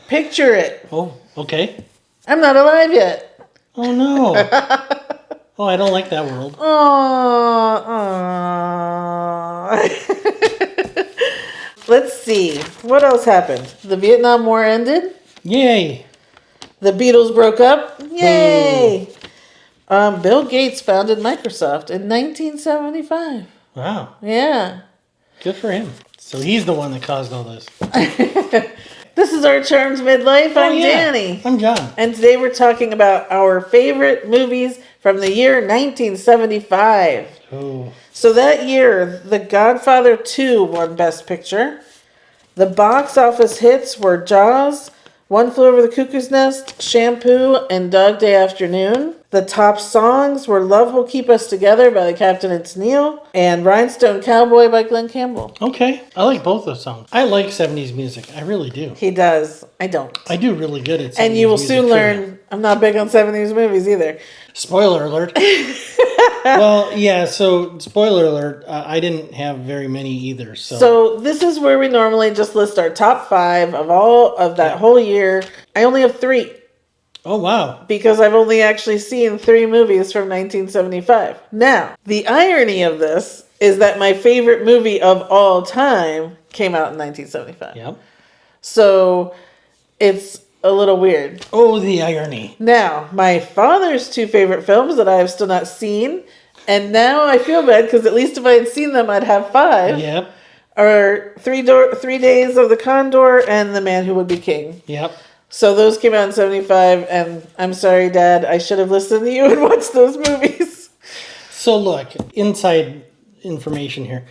Picture it. Oh, okay. I'm not alive yet. Oh, no. Oh, I don't like that world. Let's see. What else happened? The Vietnam War ended. Yay. The Beatles broke up. Yay. Bill Gates founded Microsoft in 1975. Wow. Yeah. Good for him. So he's the one that caused all this. This is our Charms Midlife. I'm yeah. Danny. I'm John. And today we're talking about our favorite movies from the year 1975. Oh. So that year, The Godfather 2 won Best Picture. The box office hits were Jaws, One Flew Over the Cuckoo's Nest, Shampoo, and Dog Day Afternoon. The top songs were Love Will Keep Us Together by the Captain and Tennille and Rhinestone Cowboy by Glenn Campbell. Okay. I like both those songs. I like 70s music. I really do. He does. I don't. I do really good at 70s And you will music soon trivia. learn I'm not big on 70s movies either. Spoiler alert. Well, yeah, so spoiler alert, I didn't have very many either. So this is where we normally just list our top 5 of all of that whole year. I only have 3 Oh, wow. because I've only actually seen 3 movies from 1975. Now, the irony of this is that my favorite movie of all time came out in 1975. Yep. So it's a little weird. Oh, the irony. Now, my father's 2 favorite films that I have still not seen, and now I feel bad because at least if I had seen them, I'd have 5. Yep. Are 3 Days of the Condor and The Man Who Would Be King. Yep. So those came out in 75, and I'm sorry, Dad, I should have listened to you and watched those movies. So look, inside information here.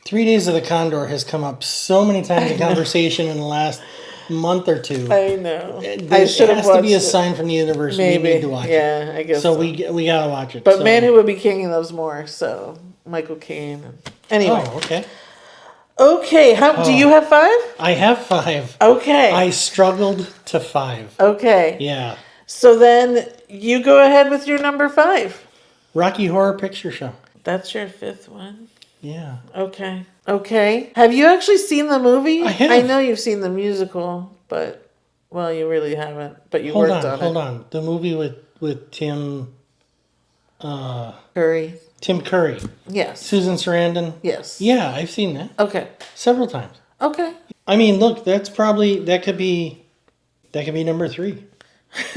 3 Days of the Condor has come up so many times in conversation in the last month or two. I know. It I should have has watched to be a it. sign from the universe. Maybe. We need to watch it. Yeah, I guess So so. we gotta watch it. But so. Man Who Would Be King he loves more, so Michael Caine. Anyway. Oh, okay. Okay, do you have 5? I have 5. Okay. I struggled to 5. Okay. Yeah. So then you go ahead with your number 5. Rocky Horror Picture Show. That's your 5th one. Yeah. Okay. Okay. Have you actually seen the movie? I have. I know you've seen the musical, but, well, you really haven't. But you worked on it. Hold on. The movie with Tim Curry. Tim Curry. Yes. Susan Sarandon. Yes. Yeah, I've seen that Okay. several times. Okay. I mean, look, that could be number 3.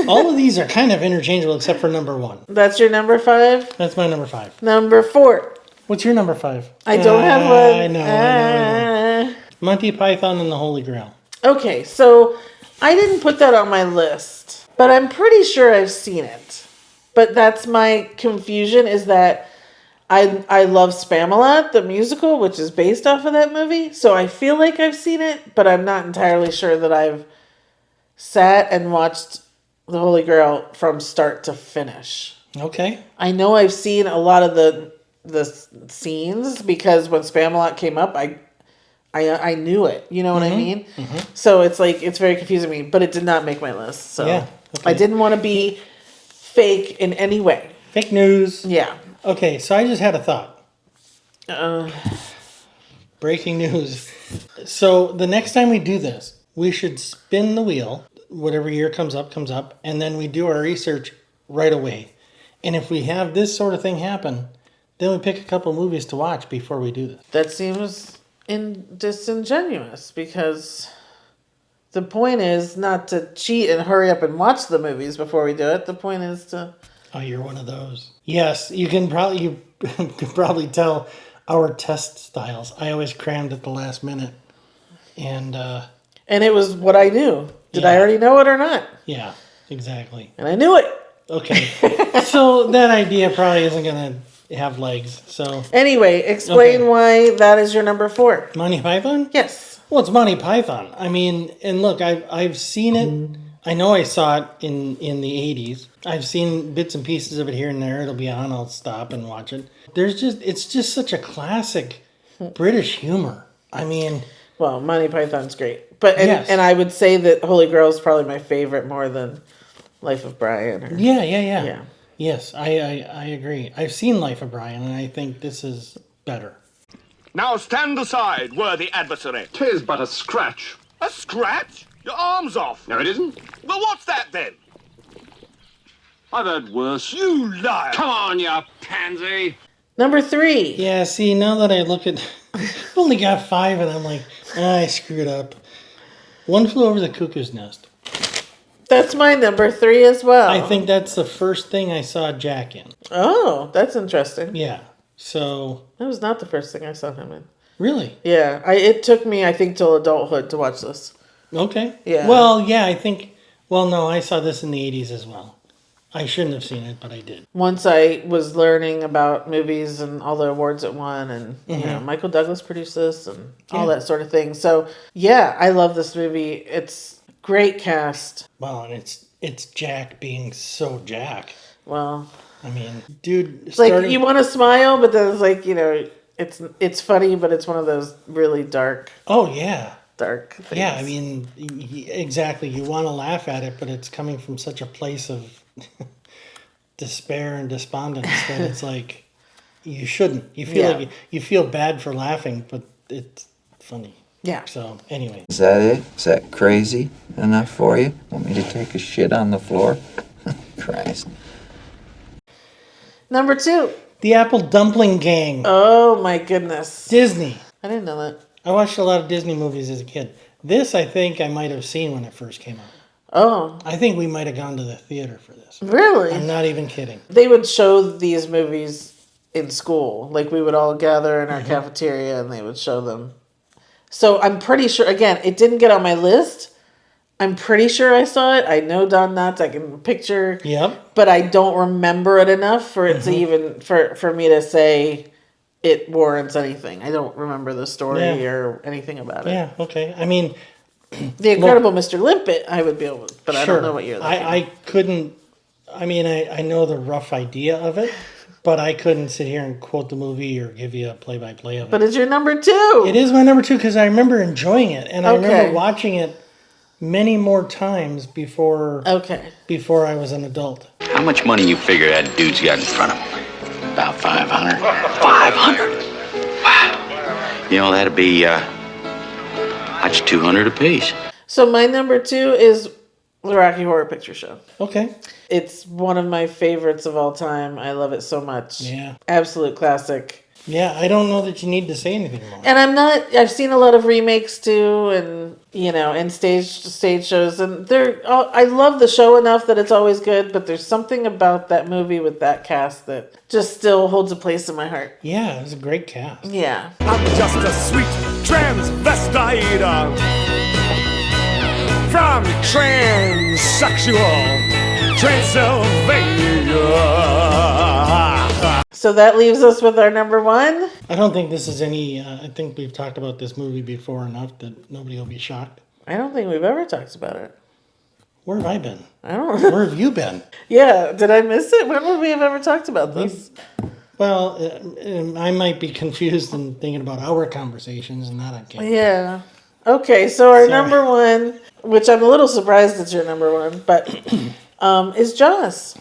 All of these are kind of interchangeable except for number 1. That's your number 5? That's my number 5. Number 4. What's your number 5? I don't have one. I know. Monty Python and the Holy Grail. Okay, so I didn't put that on my list, but I'm pretty sure I've seen it. But that's my confusion is that I love Spamalot, the musical, which is based off of that movie. So I feel like I've seen it, but I'm not entirely sure that I've sat and watched The Holy Grail from start to finish. Okay. I know I've seen a lot of the scenes because when Spamalot came up, I knew it. You know what I mean? Mm-hmm. So it's like it's very confusing me, but it did not make my list. So Yeah, okay. I didn't want to be fake in any way. Fake news. Yeah. Okay, so I just had a thought. Uh, Breaking news. So the next time we do this, we should spin the wheel. Whatever year comes up, and then we do our research right away. And if we have this sort of thing happen, then we pick a couple movies to watch before we do this. that seems disingenuous because the point is not to cheat and hurry up and watch the movies before we do it. The point is to... Oh, you're one of those. Yes, you could probably tell our test styles. I always crammed at the last minute. And it was what I knew. Did I already know it or not? Yeah, exactly. And I knew it. Okay. So that idea probably isn't going to have legs. So Anyway, explain why that is your number 4. Monty Python? Yes. Well, it's Monty Python. I mean, and look, I've seen it. I know I saw it in the 80s. I've seen bits and pieces of it here and there. It'll be on. I'll stop and watch it. It's just such a classic British humor. I mean... Well, Monty Python's great. But Yes. and I would say that Holy Grail is probably my favorite more than Life of Brian. Or, Yeah. Yes, I agree. I've seen Life of Brian, and I think this is better. Now stand aside, worthy adversary. 'Tis but a scratch. A scratch? Your arm's off. No, it isn't. Well, what's that then? I've heard worse. You liar. Come on, you pansy. Number 3. Yeah, see, now that I look at... I've only got 5, and I'm like, I screwed up. One Flew Over the Cuckoo's Nest. That's my number 3 as well. I think that's the first thing I saw Jack in. Oh, that's interesting. Yeah, so... That was not the first thing I saw him in. Really? Yeah, it took me, I think, till adulthood to watch this. Okay. Yeah. Well, yeah, I think... Well, no, I saw this in the 80s as well. I shouldn't have seen it, but I did. Once I was learning about movies and all the awards it won, and you know, Michael Douglas produced this and all that sort of thing. So yeah, I love this movie. It's great cast. Well, and it's Jack being so Jack. Well, I mean, dude, it's like you want to smile, but then it's like, you know, it's funny, but it's one of those really dark Oh yeah, things. yeah. I mean, exactly. You want to laugh at it, but it's coming from such a place of despair and despondence that it's like you shouldn't. You feel like you feel bad for laughing, but it's funny. Yeah. So anyway, Is that it? Is that crazy enough for you? Want me to take a shit on the floor? Christ. Number 2. the Apple Dumpling Gang, Oh my goodness. Disney. I didn't know that. I watched a lot of Disney movies as a kid. This, I think, I might have seen when it first came out. Oh, I think we might have gone to the theater for this. really? I'm not even kidding. They would show these movies in school. Like, we would all gather in our cafeteria and they would show them. So I'm pretty sure, again, it didn't get on my list. I'm pretty sure I saw it. I know Don Knotts. I can picture. Yep. But I don't remember it enough for it to even, for me to say it warrants anything. I don't remember the story or anything about it. Yeah, okay. I mean, The Incredible Mr. Limpet, I would be able to, but I sure. don't know what year that came out. I couldn't, I mean, I know the rough idea of it, but I couldn't sit here and quote the movie or give you a play-by-play of it. But it's your number 2. It is my number 2 because I remember enjoying it, and I Okay. remember watching it many more times before Okay. before I was an adult. How much money you figure that dude's got in front of him? About 500. 500? Wow. You know, that'd be, that's 200 apiece. So my number 2 is the Rocky Horror Picture Show. Okay. It's one of my favorites of all time. I love it so much. Yeah. Absolute classic. Yeah, I don't know that you need to say anything more. And I've seen a lot of remakes too, and, you know, and stage shows, and I love the show enough that it's always good, but there's something about that movie with that cast that just still holds a place in my heart. Yeah, it was a great cast. Yeah. I'm just a sweet transvestite from transsexual Transylvania. So that leaves us with our number 1. I don't think this is any. I think we've talked about this movie before enough that nobody will be shocked. I don't think we've ever talked about it. Where have I been? I don't know. Where have you been? Yeah, did I miss it? When would we have ever talked about this? Well, I might be confused and thinking about our conversations and not on camera. Yeah. Okay, so our Sorry. number 1, which I'm a little surprised it's your number 1, but is Jaws.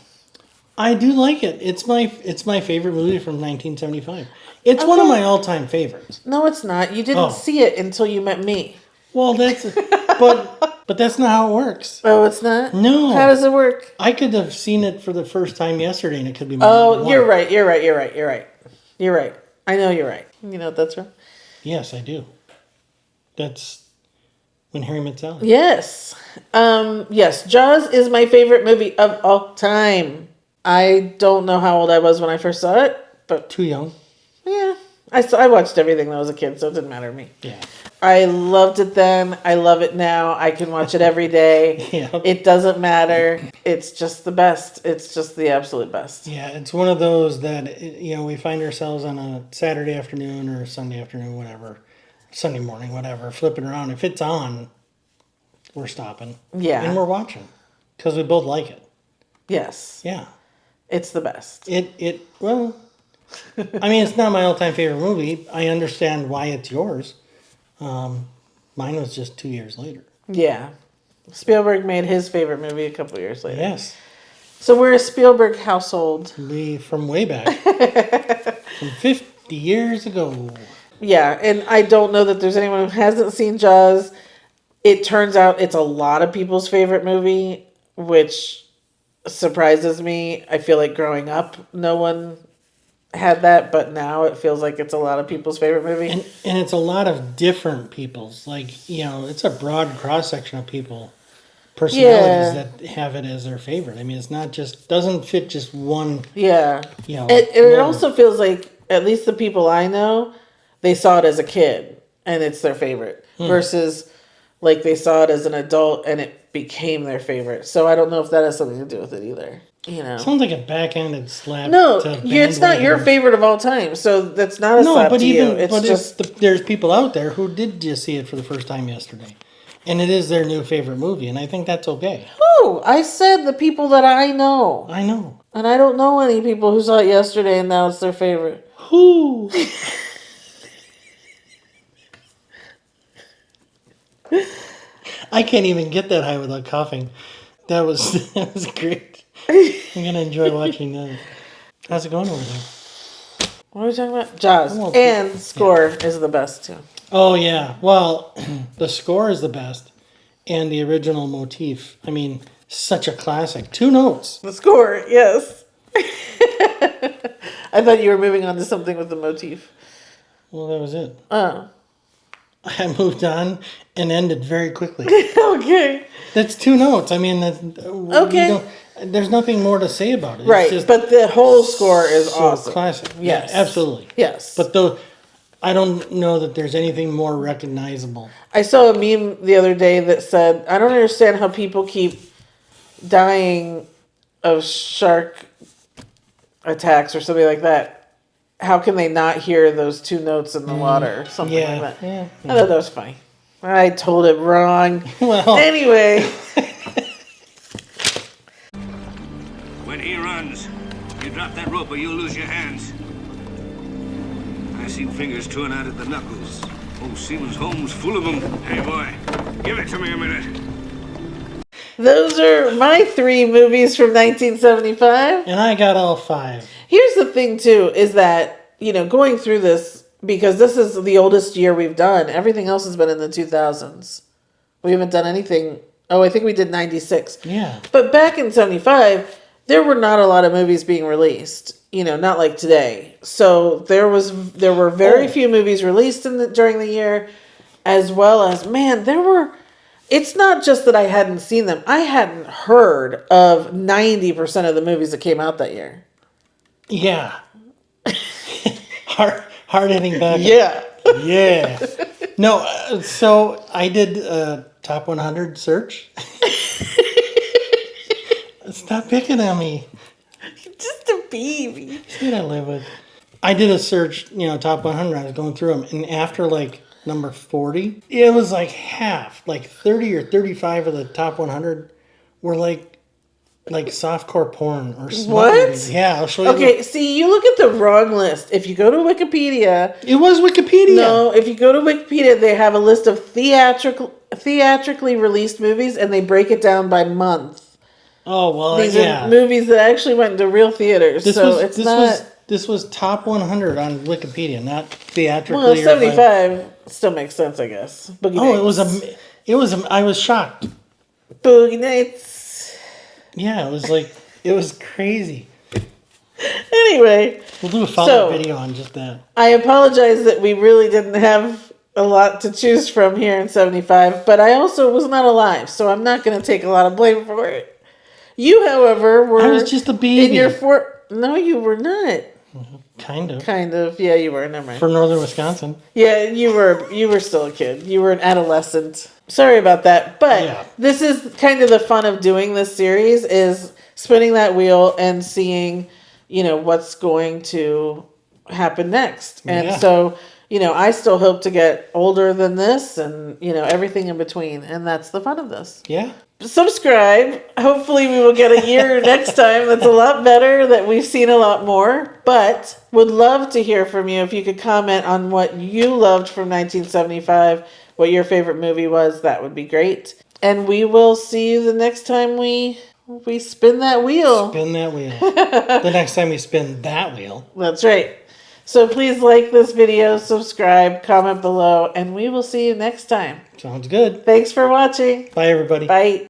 I do like it. It's my favorite movie from 1975. It's one of my all-time favorites. No, it's not. You didn't Oh. see it until you met me. Well, that's but that's not how it works. Oh, it's not? No. How does it work? I could have seen it for the first time yesterday, and it could be my Oh, number you're one. right. You're right. I know you're right. You know what that's from? Yes, I do. That's When Harry Met Sally. Yes. Yes, Jaws is my favorite movie of all time. I don't know how old I was when I first saw it, but Too young. yeah. I watched everything when I was a kid, so it didn't matter to me. Yeah. I loved it then. I love it now. I can watch it every day. Yep. It doesn't matter. It's just the best. It's just the absolute best. Yeah, it's one of those that, we find ourselves on a Saturday afternoon or Sunday afternoon, whatever, Sunday morning, whatever, flipping around. If it's on, we're stopping. Yeah. And we're watching because we both like it. Yes. Yeah. It's the best. Well, I mean, it's not my all-time favorite movie. I understand why it's yours. Mine was just 2 years later. Yeah. Spielberg made his favorite movie a couple years later. Yes. So we're a Spielberg household. From way back. From 50 years ago. Yeah, and I don't know that there's anyone who hasn't seen Jaws. it turns out it's a lot of people's favorite movie, which surprises me. I feel like growing up, no one had that, but now it feels like it's a lot of people's favorite movie. And it's a lot of different people's. Like, you know, it's a broad cross section of people, personalities that have it as their favorite. I mean, it's not just, doesn't fit just one, Yeah. you know. It also feels like, at least the people I know, they saw it as a kid and it's their favorite versus like they saw it as an adult and it became their favorite. So I don't know if that has something to do with it either. You know, Sounds like a backhanded slap. no, to it's not your bandwagoners. favorite of all time. So that's not a No, slap but to even you. It's but just there's people out there who did just see it for the first time yesterday, and it is their new favorite movie, and I think that's okay. oh, I said the people that I know, I know. and I don't know any people who saw it yesterday and now it's their favorite. Who? I can't even get that high without coughing. That was great. I'm gonna enjoy watching that. How's it going over there? What are we talking about? Jaws Well, and score is the best too. Oh yeah. Well, the score is the best, and the original motif. I mean, such a classic. 2 notes. The score, yes. I thought you were moving on to something with the motif. Well, that was it. Oh, I moved on and ended very quickly. okay. That's 2 notes. I mean, that's, Okay. There's nothing more to say about it. It's Right, just but the whole score is so awesome. classic. Yes. Yeah, absolutely. Yes. But though, I don't know that there's anything more recognizable. I saw a meme the other day that said, I don't understand how people keep dying of shark attacks or something like that. How can they not hear those 2 notes in the water or something Yeah. like that? Yeah. I thought that was funny. I told it wrong. Well, Anyway, When he runs, you drop that rope or you'll lose your hands. I seen fingers torn out at the knuckles. Old Siemens Holmes full of them. Hey, boy, give it to me a minute. those are my 3 movies from 1975. and I got all 5. Here's the thing, too, is that, you know, going through this, because this is the oldest year we've done, everything else has been in the 2000s. We haven't done anything. Oh, I think we did 96. Yeah. But back in 75, there were not a lot of movies being released, you know, not like today. So there were very few movies released during the year, as well as, man, it's not just that I hadn't seen them. I hadn't heard of 90% of the movies that came out that year. Yeah. hard hitting back. Yeah. Yeah. No, so I did a top 100 search. Stop picking on me. Just a baby. See what I live with. I did a search, you know, top 100. I was going through them, and after like number 40, it was like half, like 30 or 35 of the top 100 were like softcore porn or smut What? movies. Yeah, I'll show you. Okay, see, you look at the wrong list. If you go to Wikipedia, It was Wikipedia. no, if you go to Wikipedia, they have a list of theatrically released movies, and they break it down by month. Oh well, These yeah. are movies that actually went into real theaters, so it's not. This was top 100 on Wikipedia, not theatrically. Well, or by- 75 still makes sense, I guess. Boogie Oh, Nights. it was. I was shocked. Boogie Nights. Yeah, it was crazy. Anyway, We'll do a follow-up So- video on just that. I apologize that we really didn't have a lot to choose from here in 75, but I also was not alive, so I'm not going to take a lot of blame for it. You, however, were I was just a baby. in your No, you were not. Kind of. Kind of. Yeah, you were. Never mind. For northern Wisconsin. Yeah, you were still a kid. You were an adolescent. Sorry about that. But Yeah. this is kind of the fun of doing this series is spinning that wheel and seeing, you know, what's going to happen next. And Yeah. so, you know, I still hope to get older than this and, you know, everything in between. And that's the fun of this. Yeah. Subscribe. Hopefully we will get a year next time that's a lot better, that we've seen a lot more. But would love to hear from you. If you could comment on what you loved from 1975, what your favorite movie was, that would be great. And we will see you the next time we spin that wheel. Spin that wheel. The next time we spin that wheel. That's right. So please like this video, subscribe, comment below, and we will see you next time. Sounds good. Thanks for watching. Bye, everybody. Bye.